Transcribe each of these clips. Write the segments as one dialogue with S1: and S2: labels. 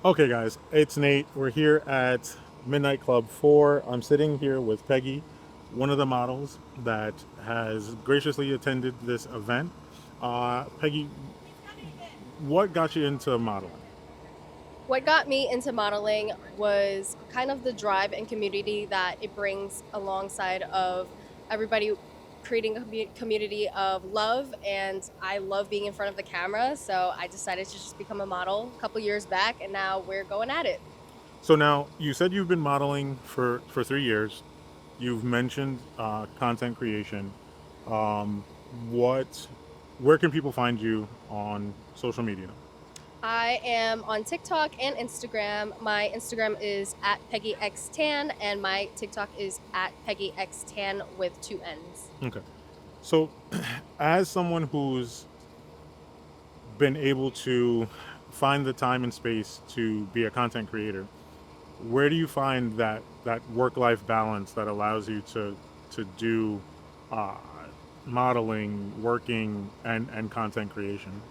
S1: Okay, guys, it's Nate. We're here at Midnight Club 4. I'm sitting here with Peggy, one of the models that has graciously attended this event. Peggy, what got you into modeling?
S2: What got me into modeling was kind of the drive and community that it brings alongside of everybody creating a community of love, and I love being in front of the camera, so I decided to just become a model a couple years back, and now we're going at it.
S1: So now you said you've been modeling for 3 years. You've mentioned content creation. Um, what, where can people find you on social media?
S2: I am on TikTok and Instagram. My Instagram is at PeggyXTan, and my TikTok is at PeggyXTan with two N's.
S1: Okay. So, as someone who's been able to find the time and space to be a content creator, where do you find that work life balance that allows you to do uh, modeling, working, and content creation?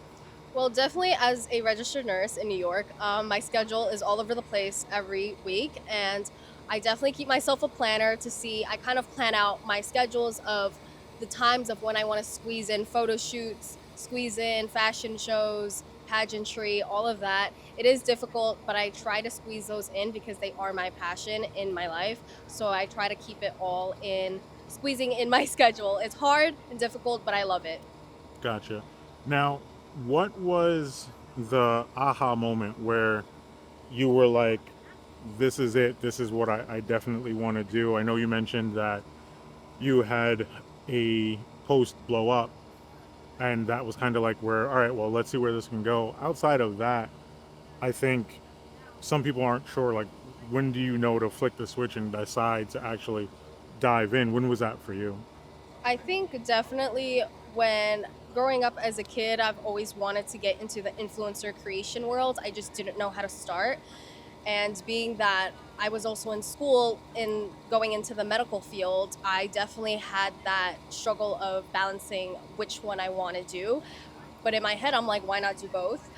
S2: Well, definitely as a registered nurse in New York, my schedule is all over the place every week. And I definitely keep myself a planner to see, I kind of plan out my schedules of the times of when I want to squeeze in photo shoots, squeeze in fashion shows, pageantry, all of that. It is difficult, but I try to squeeze those in because they are my passion in my life. So I try to keep it all in, squeezing in my schedule. It's hard and difficult, but I love it.
S1: Gotcha. Now, what was the aha moment where you were like, this is it, this is what I definitely want to do? I know you mentioned that you had a post blow up, and that was kind of like where, all right, well, let's see where this can go. Outside of that, I think some people aren't sure, like, when do you know to flick the switch and decide to actually dive in? When was that for you?
S2: I think definitely when growing up as a kid, I've always wanted to get into the influencer creation world. I just didn't know how to start. And being that I was also in school in going into the medical field, I definitely had that struggle of balancing which one I want to do. But in my head, I'm like, why not do both?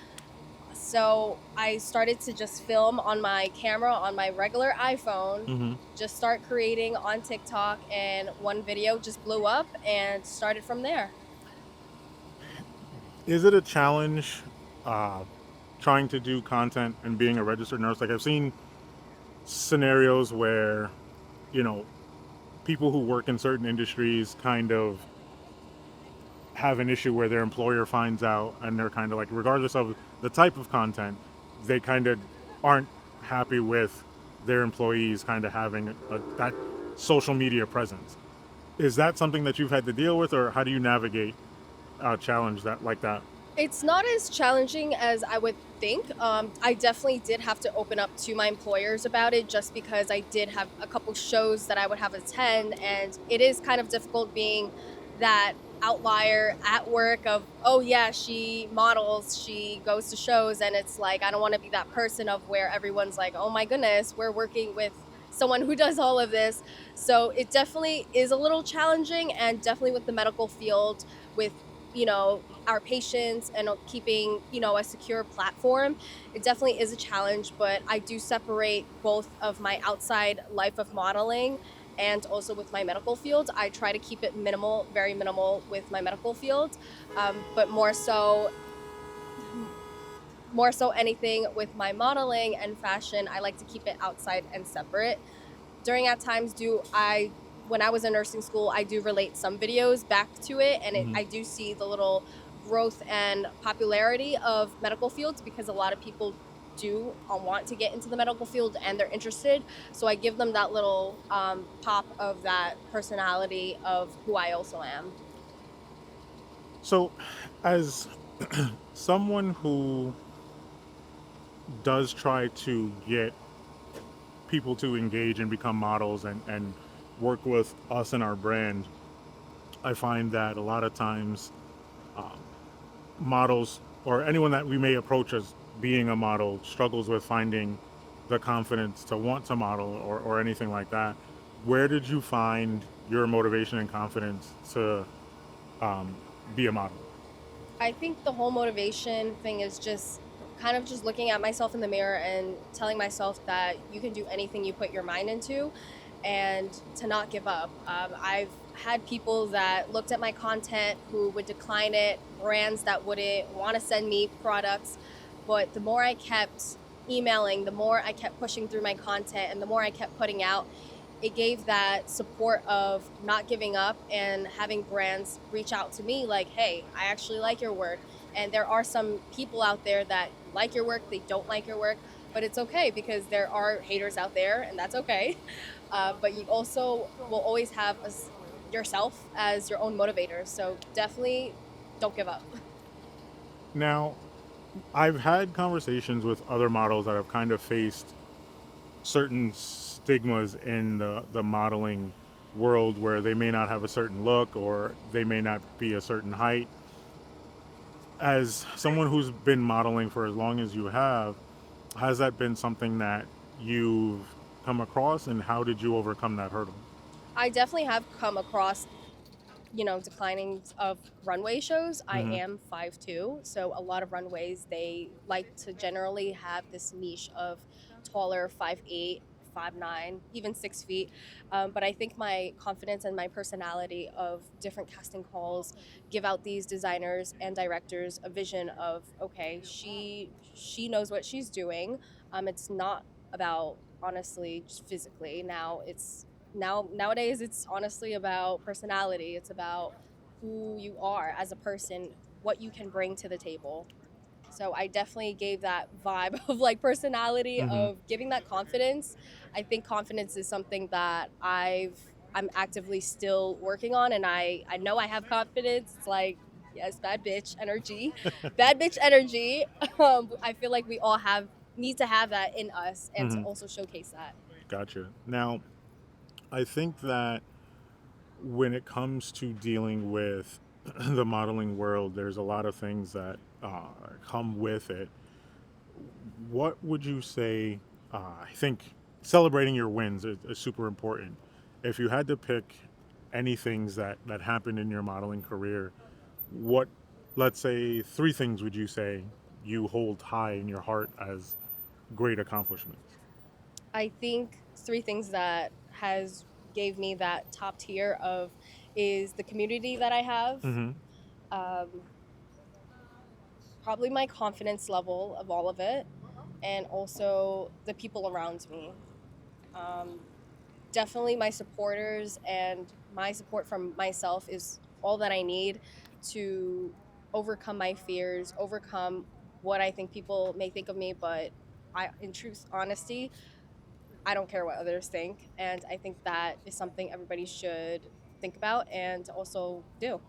S2: So I started to just film on my camera on my regular iPhone,
S1: Hmm.
S2: just start creating on TikTok, and one video just blew up and started from there.
S1: Is it a challenge uh, trying to do content and being a registered nurse? Like, I've seen scenarios where, you know, people who work in certain industries kind of have an issue where their employer finds out, and they're kind of like, regardless of the type of content, they kind of aren't happy with their employees kind of having that social media presence. Is that something that you've had to deal with, or how do you navigate a challenge that like that?
S2: It's not as challenging as I would think. I definitely did have to open up to my employers about it just because I did have a couple shows that I would have attend, and it is kind of difficult being that outlier at work of, oh yeah, she models, she goes to shows, and it's like I don't want to be that person of where everyone's like, oh my goodness, we're working with someone who does all of this. So it definitely is a little challenging, and definitely with the medical field, with our patients and keeping a secure platform, it definitely is a challenge. But I do separate both of my outside life of modeling and also with my medical field. I try to keep it minimal, very minimal with my medical field, but more so anything with my modeling and fashion, I like to keep it outside and separate. During at times do I when I was in nursing school, I do relate some videos back to it, and
S1: Hmm.
S2: I do see the little growth and popularity of medical fields because a lot of people do want to get into the medical field and they're interested. So I give them that little pop of that personality of who I also am.
S1: So, as someone who does try to get people to engage and become models and work with us and our brand, I find that a lot of times models or anyone that we may approach as being a model struggles with finding the confidence to want to model or anything like that. Where did you find your motivation and confidence to be a model?
S2: I think the whole motivation thing is just kind of just looking at myself in the mirror and telling myself that you can do anything you put your mind into and to not give up. I've had people that looked at my content who would decline it, brands that wouldn't want to send me products. But the more I kept emailing, the more I kept pushing through my content, and the more I kept putting out, it gave that support of not giving up and having brands reach out to me like, hey, I actually like your work. And there are some people out there that like your work, they don't like your work, but it's okay because there are haters out there, and that's okay. But you also will always have yourself as your own motivator. So definitely don't give up.
S1: Now, I've had conversations with other models that have kind of faced certain stigmas in the modeling world where they may not have a certain look or they may not be a certain height. As someone who's been modeling for as long as you have, has that been something that you've come across, and how did you overcome that hurdle?
S2: I definitely have come across declining of runway shows. I
S1: Hmm.
S2: am 5'2", so a lot of runways they like to generally have this niche of taller 5'8", 5'9", even 6 feet. But I think my confidence and my personality of different casting calls give out these designers and directors a vision of, okay, she knows what she's doing. It's not about honestly just physically. Nowadays it's honestly about personality. It's about who you are as a person, what you can bring to the table. So I definitely gave that vibe of like personality
S1: Hmm.
S2: of giving that confidence. I think confidence is something that I'm actively still working on, and I know I have confidence. It's like, yes, bad bitch energy. Bad bitch energy. I feel like we all have need to have that in us and to
S1: Hmm.
S2: also showcase that.
S1: Gotcha. Now, I think that when it comes to dealing with the modeling world, there's a lot of things that come with it. What would you say? I think celebrating your wins is super important. If you had to pick any things that happened in your modeling career, what, let's say, three things would you say you hold high in your heart as great accomplishments?
S2: I think three things that has gave me that top tier of is the community that I have,
S1: Mm-hmm.
S2: um, probably my confidence level of all of it, and also the people around me. Um, Definitely my supporters and my support from myself is all that I need to overcome my fears, overcome what I think people may think of me, but in truth, honesty, I don't care what others think. And I think that is something everybody should think about and also do.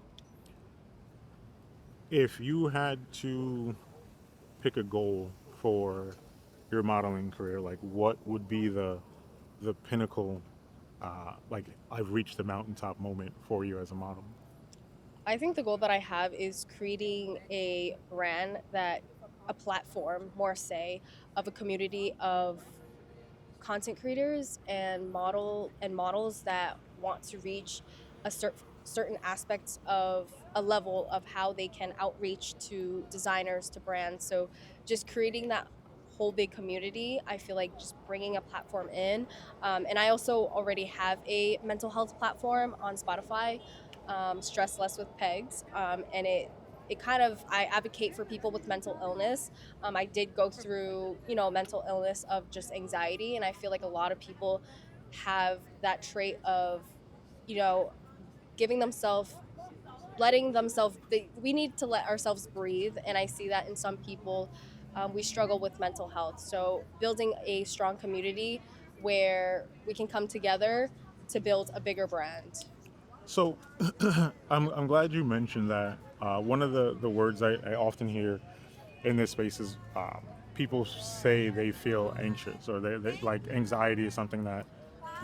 S1: If you had to pick a goal for your modeling career, like what would be the pinnacle, like I've reached the mountaintop moment for you as a model?
S2: I think the goal that I have is creating a brand that, a platform, more say, of a community of content creators and models that want to reach a certain aspects of a level of how they can outreach to designers, to brands. So just creating that whole big community, I feel like just bringing a platform in. And I also already have a mental health platform on Spotify, Stress Less with Pegs, and it kind of, I advocate for people with mental illness. I did go through, mental illness of just anxiety, and I feel like a lot of people have that trait of, you know, giving themselves, letting themselves. We need to let ourselves breathe, and I see that in some people. We struggle with mental health, so building a strong community where we can come together to build a bigger brand.
S1: So I'm glad you mentioned that. One of the words I often hear in this space is people say they feel anxious, or they like anxiety is something that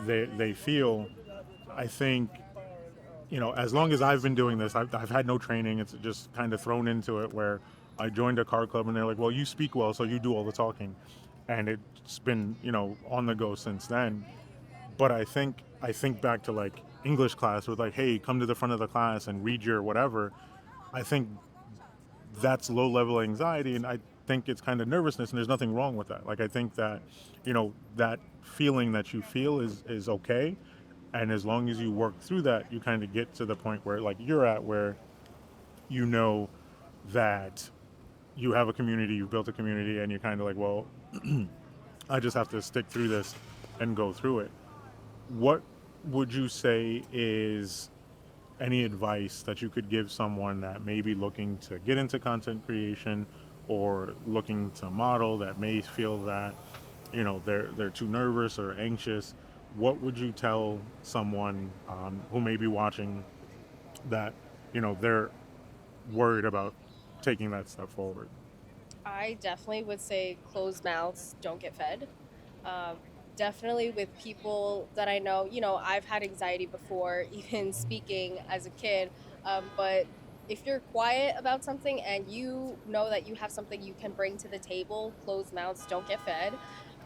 S1: they feel. I think, as long as I've been doing this, I've had no training. It's just kind of thrown into it where I joined a car club and they're like, well, you speak well, so you do all the talking. And it's been, on the go since then. But I think back to like English class with like, hey, come to the front of the class and read your whatever. I think that's low level anxiety. And think it's kind of nervousness, and there's nothing wrong with that. Like I think that, that feeling that you feel is okay, and as long as you work through that, you kind of get to the point where like you're at, where you know that you have a community, you've built a community, and you're kind of like, well, I just have to stick through this and go through it. What would you say is any advice that you could give someone that may be looking to get into content creation or looking to model, that may feel that they're too nervous or anxious? What would you tell someone who may be watching that they're worried about taking that step forward?
S2: I definitely would say closed mouths don't get fed. Um, Definitely with people that I know, I've had anxiety before, even speaking as a kid. But if you're quiet about something and you know that you have something you can bring to the table, closed mouths don't get fed.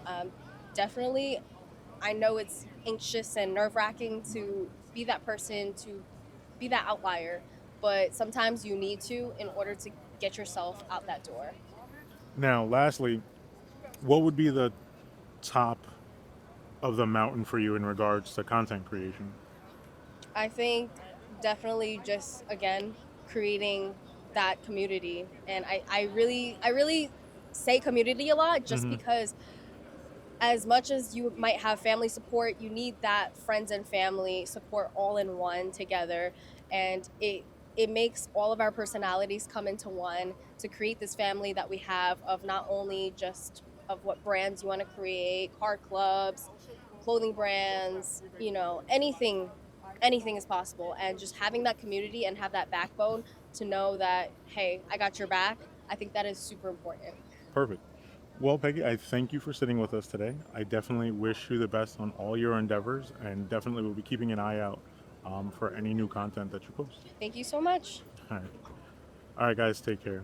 S2: Um, Definitely, I know it's anxious and nerve wracking to be that person, to be that outlier, but sometimes you need to in order to get yourself out that door.
S1: Now, lastly, what would be the top of the mountain for you in regards to content creation?
S2: I think definitely just again creating that community. And I really say community a lot just
S1: Hmm.
S2: because as much as you might have family support, you need that friends and family support all in one together. And it makes all of our personalities come into one to create this family that we have of not only just of what brands you want to create, car clubs, clothing brands, anything is possible. And just having that community and have that backbone to know that, hey, I got your back, I think that is super important.
S1: Perfect. Well, Peggy, I thank you for sitting with us today. I definitely wish you the best on all your endeavors, and definitely will be keeping an eye out for any new content that you post.
S2: Thank you so much.
S1: All right. All right, guys, take care.